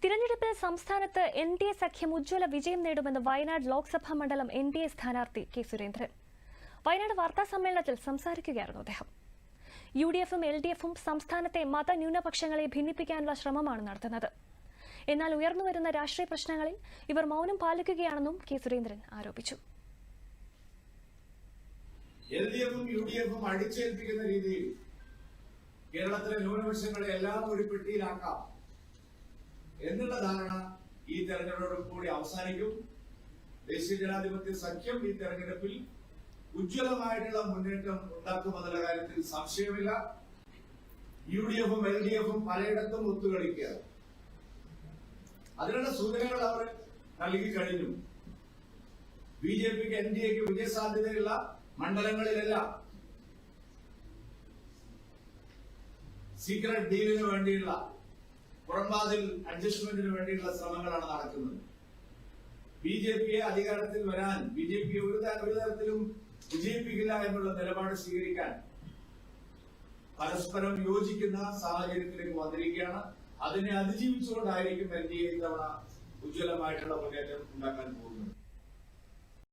തിരഞ്ഞെടുപ്പിൽ സംസ്ഥാനത്ത് എൻ.ഡി.എ സഖ്യം ഉജ്ജ്വല വിജയം നേടുമെന്ന് വയനാട് ലോക്സഭാ മണ്ഡലം എൻ.ഡി.എ സ്ഥാനാർത്ഥി കെ സുരേന്ദ്രൻ. വയനാട് വാർത്താസമ്മേളനത്തിൽ സംസാരിക്കുകയായിരുന്നു അദ്ദേഹം. യു.ഡി.എഫും എൽ.ഡി.എഫും സംസ്ഥാനത്തെ മതന്യൂനപക്ഷങ്ങളെ ഭിന്നിപ്പിക്കാനുള്ള ശ്രമമാണ് നടത്തുന്നത്. എന്നാൽ ഉയർന്നുവരുന്ന രാഷ്ട്രീയ പ്രശ്നങ്ങളിൽ ഇവർ മൗനം പാലിക്കുകയാണെന്നും കെ സുരേന്ദ്രൻ ആരോപിച്ചു. എൽ.ഡി.എഫും യു.ഡി.എഫും അടിച്ചേൽപ്പിക്കുന്ന രീതിയിൽ കേരളത്തിലെ ന്യൂനപക്ഷങ്ങളെ എല്ലാം ഒരു പെട്ടിയിലാക്കാം എന്നുള്ള ധാരണ ഈ തെരഞ്ഞെടുപ്പോട് കൂടി അവസാനിക്കും. ദേശീയ ജനാധിപത്യ സഖ്യം ഈ തെരഞ്ഞെടുപ്പിൽ ഉജ്ജ്വലമായിട്ടുള്ള മുന്നേറ്റം ഉണ്ടാക്കുമെന്നുള്ള കാര്യത്തിൽ സംശയമില്ല. യു.ഡി.എഫും എൽ.ഡി.എഫും പലയിടത്തും ഒത്തുകളിക്കുക, അതിനുള്ള സൂചനകൾ അവർ നൽകി കഴിഞ്ഞു. ബി.ജെ.പിക്ക് എൻ.ഡി.എക്ക് വിജയസാധ്യതയുള്ള മണ്ഡലങ്ങളിലെല്ലാം സീക്രട്ട് ഡീലിന് വേണ്ടിയുള്ള പുറംവാതിൽ അഡ്ജസ്റ്റ്മെന്റിന് വേണ്ടിയുള്ള ശ്രമങ്ങളാണ് നടക്കുന്നത്. ബി.ജെ.പിയെ അധികാരത്തിൽ വരാൻ ബി.ജെ.പിയെ ഒരു തരത്തിലും വിജയിപ്പിക്കില്ല എന്നുള്ള നിലപാട് സ്വീകരിക്കാൻ പരസ്പരം യോജിക്കുന്ന സാഹചര്യത്തിലേക്ക് വന്നിരിക്കുകയാണ്. അതിനെ അതിജീവിച്ചുകൊണ്ടായിരിക്കും എൻ.ഡി.എ ഇത്തവണ ഉജ്ജ്വലമായിട്ടുള്ള മുന്നേറ്റം ഉണ്ടാക്കാൻ പോകുന്നത്.